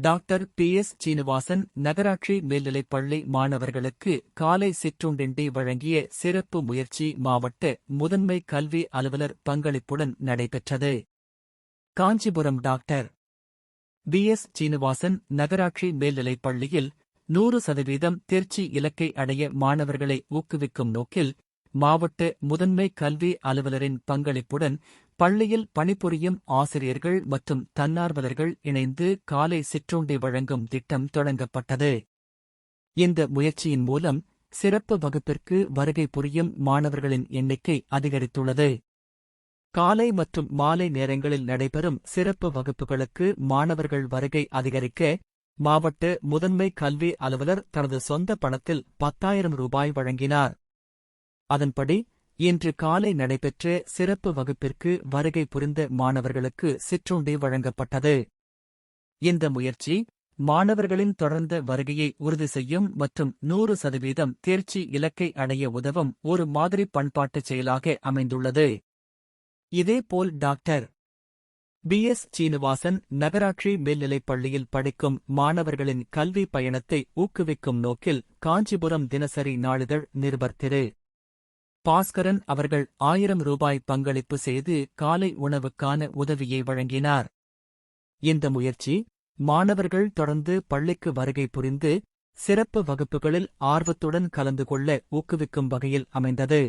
Doctor பி.எஸ். Srinivasan நகராட்சி மேல்நிலைப்பள்ளி மாணவர்களுக்கு காலை சிற்றுண்டிண்டி வழங்கிய சிறப்பு முயற்சி மாவட்ட முதன்மை கல்வி அலுவலர் பங்களிப்புடன் நடைபெற்றது. காஞ்சிபுரம் டாக்டர் பி.எஸ். சீனிவாசன் நகராட்சி மேல்நிலைப்பள்ளியில் 100% தேர்ச்சி இலக்கை அடைய மாணவர்களை ஊக்குவிக்கும் நோக்கில் மாவட்ட முதன்மை கல்வி அலுவலரின் பங்களிப்புடன் பள்ளியில் பணிபுரியும் ஆசிரியர்கள் மற்றும் தன்னார்வலர்கள் இணைந்து காலை சிற்றுண்டி வழங்கும் திட்டம் தொடங்கப்பட்டது. இந்த முயற்சியின் மூலம் சிறப்பு வகுப்பிற்கு வருகை புரியும் மாணவர்களின் எண்ணிக்கை அதிகரித்துள்ளது. காலை மற்றும் மாலை நேரங்களில் நடைபெறும் சிறப்பு வகுப்புகளுக்கு மாணவர்கள் வருகை அதிகரிக்க மாவட்ட முதன்மை கல்வி அலுவலர் தனது சொந்த பணத்தில் 10,000 ரூபாய் வழங்கினார். அதன்படி இன்று காலை நடைபெற்ற சிறப்பு வகுப்பிற்கு வருகை புரிந்த மாணவர்களுக்கு சிற்றுண்டி வழங்கப்பட்டது. இந்த முயற்சி மாணவர்களின் தொடர்ந்த வருகையை உறுதி செய்யும் மற்றும் 100% தேர்ச்சி இலக்கை அடைய உதவும் ஒரு மாதிரி பண்பாட்டுச் செயலாக அமைந்துள்ளது. இதேபோல் டாக்டர் பி.எஸ். சீனிவாசன் நகராட்சி மேல்நிலைப்பள்ளியில் படிக்கும் மாணவர்களின் கல்வி பயணத்தை ஊக்குவிக்கும் நோக்கில் காஞ்சிபுரம் தினசரி நாளிதழ் நிருபர் திரு. பாஸ்கரன் அவர்கள் 1000 ரூபாய் பங்களிப்பு செய்து காலை உணவுக்கான உதவியை வழங்கினார். இந்த முயற்சி மாணவர்கள் தொடர்ந்து பள்ளிக்கு வருகை புரிந்து சிறப்பு வகுப்புகளில் ஆர்வத்துடன் கலந்து கொள்ள ஊக்குவிக்கும் வகையில் அமைந்தது.